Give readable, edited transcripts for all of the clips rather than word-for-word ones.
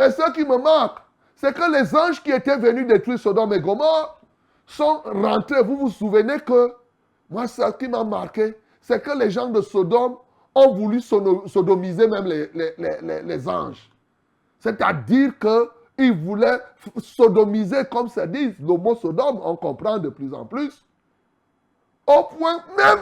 Mais ce qui me marque, c'est que les anges qui étaient venus détruire Sodome et Gomorrhe sont rentrés. Vous vous souvenez que, moi, ce qui m'a marqué, c'est que les gens de Sodome ont voulu sodomiser même les anges. C'est-à-dire qu'ils voulaient sodomiser, comme ça dit, le mot Sodome, on comprend de plus en plus. Au point, même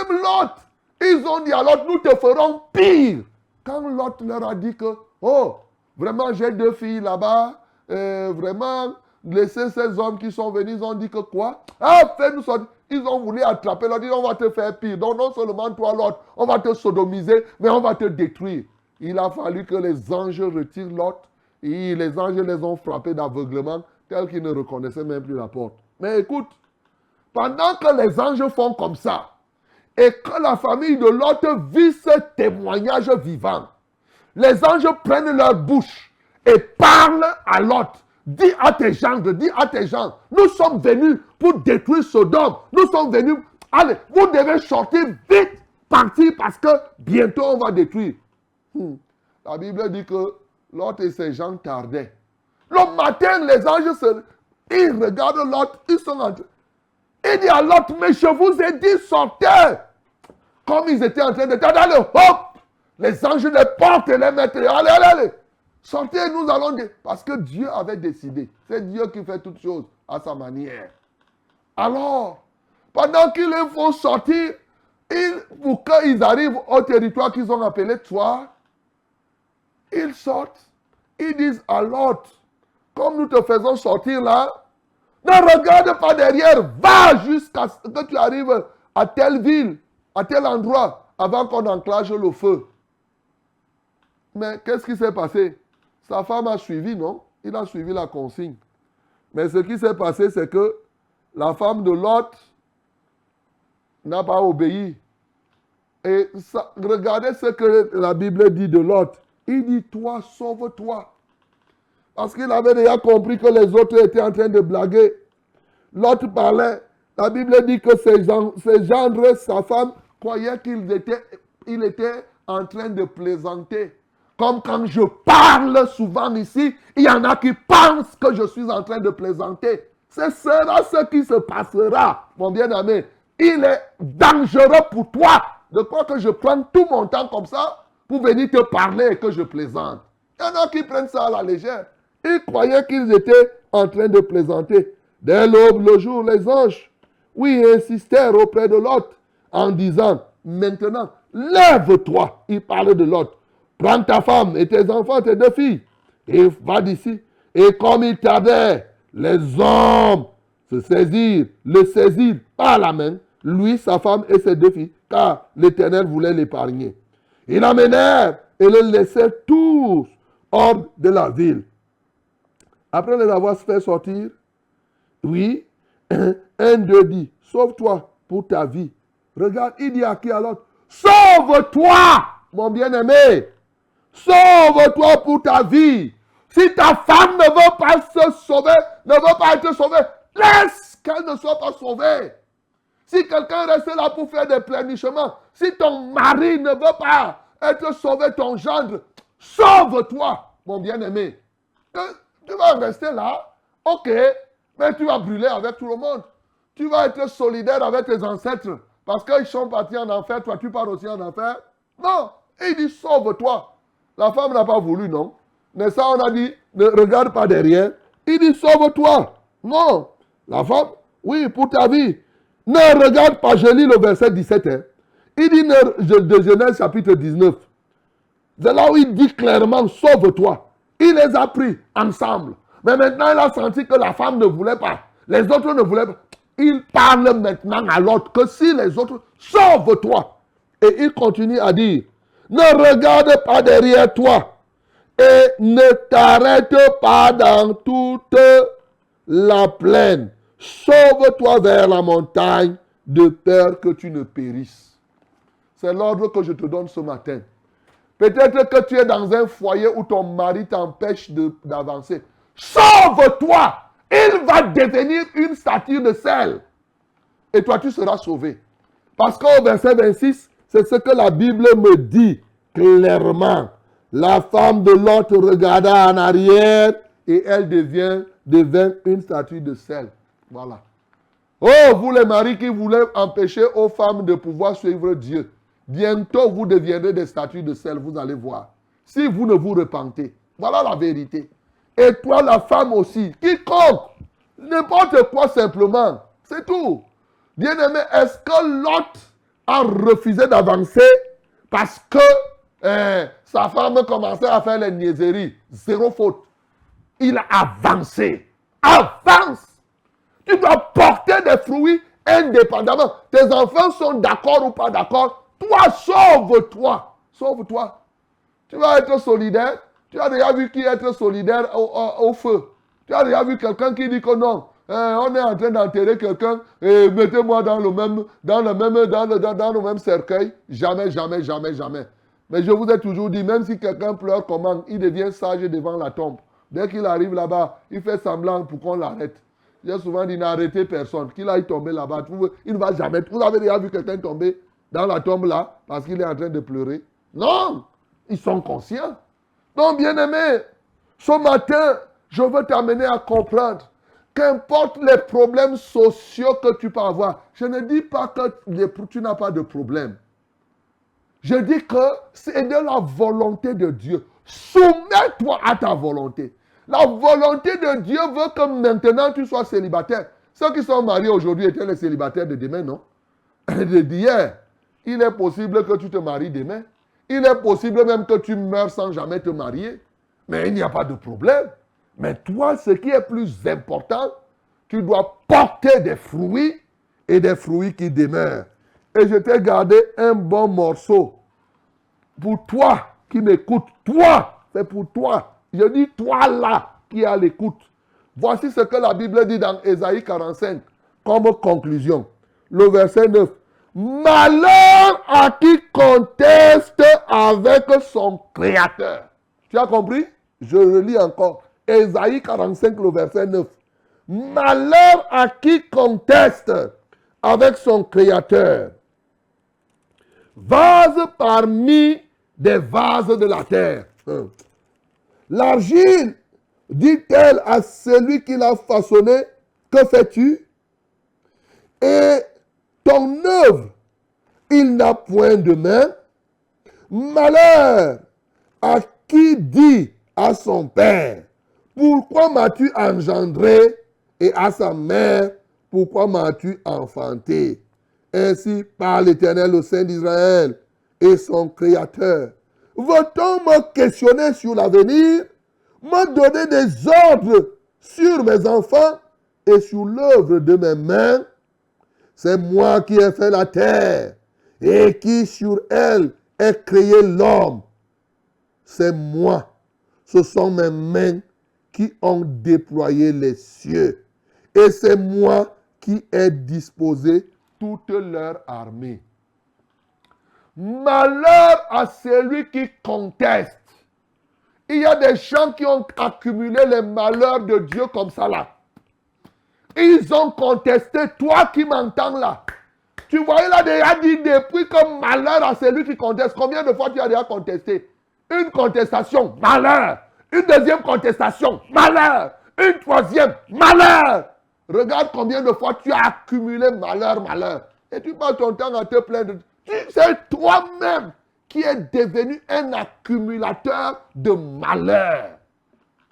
Lot, ils ont dit à Lot, nous te ferons pire. Quand Lot leur a dit que, oh, vraiment, j'ai 2 filles là-bas, vraiment, laissez ces hommes qui sont venus, ils ont dit que quoi? Ah, fais-nous sortir. Ils ont voulu attraper Lot, ils ont dit, on va te faire pire. Donc, non seulement toi, Lot, on va te sodomiser, mais on va te détruire. Il a fallu que les anges retirent Lot, et les anges les ont frappés d'aveuglement, tel qu'ils ne reconnaissaient même plus la porte. Mais écoute, pendant que les anges font comme ça, et que la famille de Lot vit ce témoignage vivant, les anges prennent leur bouche et parlent à Lot. Dis à tes gens, nous sommes venus pour détruire Sodome. Nous sommes venus, allez, vous devez sortir vite, partir parce que bientôt on va détruire. La Bible dit que Lot et ses gens tardaient. Le matin, les anges, ils regardent Lot, ils sont en train. Il dit à Lot, mais je vous ai dit, sortez. Comme ils étaient en train de tarder, hop, les anges les portent et les mettent. Allez. Sortez, nous allons dire. Parce que Dieu avait décidé. C'est Dieu qui fait toutes choses à sa manière. Alors, pendant qu'ils vont sortir, pour qu'ils arrivent au territoire qu'ils ont appelé Tsoar, ils sortent. Ils disent à Lot, comme nous te faisons sortir là, ne regarde pas derrière, va jusqu'à ce que tu arrives à telle ville, à tel endroit, avant qu'on enclenche le feu. Mais qu'est-ce qui s'est passé? Sa femme a suivi, non? Il a suivi la consigne. Mais ce qui s'est passé, c'est que la femme de Lot n'a pas obéi. Et ça, regardez ce que la Bible dit de Lot. Il dit, toi, sauve-toi. Parce qu'il avait déjà compris que les autres étaient en train de blaguer. Lot parlait. La Bible dit que ses gendres, sa femme, croyaient qu'il était en train de plaisanter. Comme quand je parle souvent ici, il y en a qui pensent que je suis en train de plaisanter. Ce sera ce qui se passera, mon bien-aimé. Il est dangereux pour toi de croire que je prends tout mon temps comme ça pour venir te parler et que je plaisante. Il y en a qui prennent ça à la légère. Ils croyaient qu'ils étaient en train de plaisanter. Dès l'aube, le jour, les anges, oui, insistèrent auprès de Lot en disant, maintenant, lève-toi. Il parlait de Lot. Prends ta femme et tes enfants, tes 2 filles, et va d'ici. Et comme il tardait, les hommes le saisirent par la main, lui, sa femme et ses 2 filles, car l'Éternel voulait l'épargner. Ils l'amenèrent et le laissèrent tous hors de la ville. Après les avoir fait sortir, oui, un d'eux dit, sauve-toi pour ta vie. Regarde, il dit à qui à l'autre, sauve-toi, mon bien-aimé. Sauve-toi pour ta vie. Si ta femme ne veut pas se sauver, ne veut pas être sauvée, laisse qu'elle ne soit pas sauvée. Si quelqu'un reste là pour faire des plénichements, si ton mari ne veut pas être sauvé, ton gendre, sauve-toi, mon bien-aimé. Tu vas rester là, ok, mais tu vas brûler avec tout le monde. Tu vas être solidaire avec tes ancêtres, parce qu'ils sont partis en enfer, toi tu pars aussi en enfer. Non, il dit sauve-toi. La femme n'a pas voulu, non. Mais ça, on a dit, ne regarde pas derrière. Il dit, sauve-toi. Non. La femme, oui, pour ta vie. Ne regarde pas, je lis le verset 17. Hein. Il dit, de Genèse chapitre 19. C'est là où il dit clairement, sauve-toi. Il les a pris ensemble. Mais maintenant, il a senti que la femme ne voulait pas. Les autres ne voulaient pas. Il parle maintenant à l'autre que si les autres, sauve-toi. Et il continue à dire, ne regarde pas derrière toi et ne t'arrête pas dans toute la plaine. Sauve-toi vers la montagne de peur que tu ne périsses. C'est l'ordre que je te donne ce matin. Peut-être que tu es dans un foyer où ton mari t'empêche d'avancer. Sauve-toi! Il va devenir une statue de sel. Et toi, tu seras sauvé. Parce qu'au verset 26, c'est ce que la Bible me dit clairement. La femme de Lot regarda en arrière et elle devint une statue de sel. Voilà. Oh, vous les maris qui voulez empêcher aux femmes de pouvoir suivre Dieu, bientôt vous deviendrez des statues de sel, vous allez voir. Si vous ne vous repentez. Voilà la vérité. Et toi, la femme aussi, quiconque, n'importe quoi simplement, c'est tout. Bien-aimé, est-ce que Lot a refusé d'avancer parce que sa femme commençait à faire les niaiseries? Zéro faute. Il a avancé. Avance. Tu dois porter des fruits indépendamment. Tes enfants sont d'accord ou pas d'accord. Toi, sauve-toi. Sauve-toi. Tu vas être solidaire. Tu as déjà vu qui être solidaire au feu. Tu as déjà vu quelqu'un qui dit que non. On est en train d'enterrer quelqu'un et mettez-moi dans le même cercueil. Jamais, jamais, jamais, jamais. Mais je vous ai toujours dit, même si quelqu'un pleure comment, il devient sage devant la tombe. Dès qu'il arrive là-bas, il fait semblant pour qu'on l'arrête. J'ai souvent dit, n'arrêtez personne. Qu'il aille tomber là-bas. Il ne va jamais. Vous avez déjà vu quelqu'un tomber dans la tombe là parce qu'il est en train de pleurer? Non! Ils sont conscients. Donc, bien-aimé, ce matin, je veux t'amener à comprendre qu'importe les problèmes sociaux que tu peux avoir, je ne dis pas que tu n'as pas de problème. Je dis que c'est de la volonté de Dieu. Soumets-toi à ta volonté. La volonté de Dieu veut que maintenant tu sois célibataire. Ceux qui sont mariés aujourd'hui étaient les célibataires de demain, non? D'hier. Il est possible que tu te maries demain. Il est possible même que tu meurs sans jamais te marier. Mais il n'y a pas de problème. Mais toi, ce qui est plus important, tu dois porter des fruits et des fruits qui demeurent. Et je t'ai gardé un bon morceau. Pour toi qui m'écoutes, toi, c'est pour toi. Je dis toi là qui as l'écoute. Voici ce que la Bible dit dans Ésaïe 45 comme conclusion. Le verset 9. Malheur à qui conteste avec son Créateur. Tu as compris? Je relis encore. Ésaïe 45, le verset 9. Malheur à qui conteste avec son Créateur. Vase parmi des vases de la terre. L'argile, dit-elle à celui qui l'a façonné, que fais-tu? Et ton œuvre, il n'a point de main. Malheur à qui dit à son père, pourquoi m'as-tu engendré? Et à sa mère, pourquoi m'as-tu enfanté? Ainsi parle l'Éternel, le Saint d'Israël et son Créateur. Veut-on me questionner sur l'avenir, me donner des ordres sur mes enfants et sur l'œuvre de mes mains? C'est moi qui ai fait la terre et qui sur elle ai créé l'homme. C'est moi. Ce sont mes mains qui ont déployé les cieux. Et c'est moi qui ai disposé toute leur armée. Malheur à celui qui conteste. Il y a des gens qui ont accumulé les malheurs de Dieu comme ça là. Ils ont contesté, toi qui m'entends là. Tu vois, il a déjà dit depuis que malheur à celui qui conteste. Combien de fois tu as déjà contesté? Une contestation, malheur. Une deuxième contestation, malheur. Une troisième, malheur. Regarde combien de fois tu as accumulé malheur, malheur. Et tu passes ton temps à te plaindre. C'est toi-même qui es devenu un accumulateur de malheur.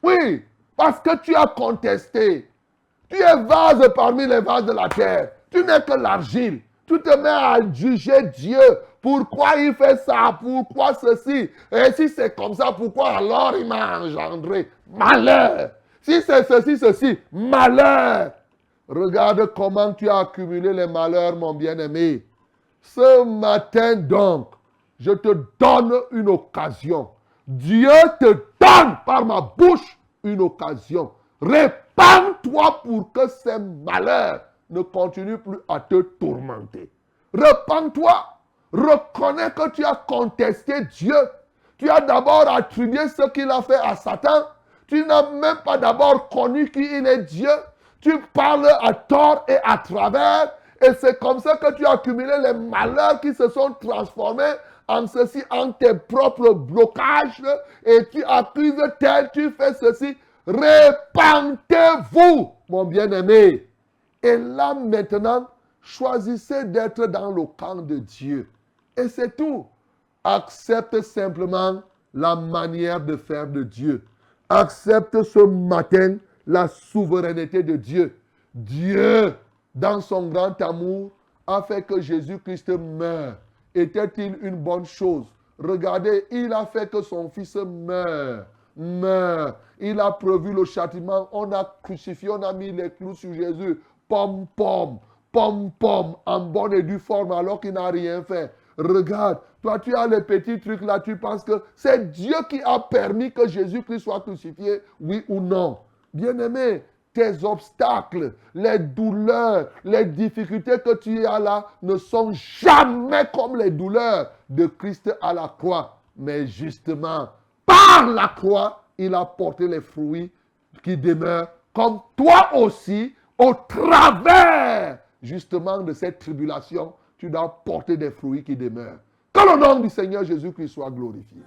Oui, parce que tu as contesté. Tu es vase parmi les vases de la terre. Tu n'es que l'argile. Tu te mets à juger Dieu. Pourquoi il fait ça? Pourquoi ceci? Et si c'est comme ça, pourquoi alors il m'a engendré? Malheur. Si c'est ceci, ceci, malheur. Regarde comment tu as accumulé les malheurs, mon bien-aimé. Ce matin donc, je te donne une occasion. Dieu te donne par ma bouche une occasion. Repends-toi pour que ces malheurs ne continuent plus à te tourmenter. Repends-toi. Reconnais que tu as contesté Dieu. Tu as d'abord attribué ce qu'il a fait à Satan. Tu n'as même pas d'abord connu qui il est Dieu. Tu parles à tort et à travers. Et c'est comme ça que tu as accumulé les malheurs qui se sont transformés en ceci, en tes propres blocages, et tu accuses tel, tu fais ceci. Répentez-vous, mon bien-aimé. Et là maintenant, choisissez d'être dans le camp de Dieu. Et c'est tout. Accepte simplement la manière de faire de Dieu. Accepte ce matin la souveraineté de Dieu. Dieu, dans son grand amour, a fait que Jésus-Christ meure. Était-il une bonne chose? Regardez, il a fait que son fils meure. Il a prévu le châtiment. On a crucifié, on a mis les clous sur Jésus. Pom, pom, en bonne et due forme, alors qu'il n'a rien fait. Regarde, toi tu as les petits trucs là, tu penses que c'est Dieu qui a permis que Jésus-Christ soit crucifié, oui ou non? Bien-aimé, tes obstacles, les douleurs, les difficultés que tu as là ne sont jamais comme les douleurs de Christ à la croix. Mais justement, par la croix, il a porté les fruits qui demeurent, comme toi aussi, au travers justement de cette tribulation, tu dois porter des fruits qui demeurent. Que le nom du Seigneur Jésus-Christ soit glorifié.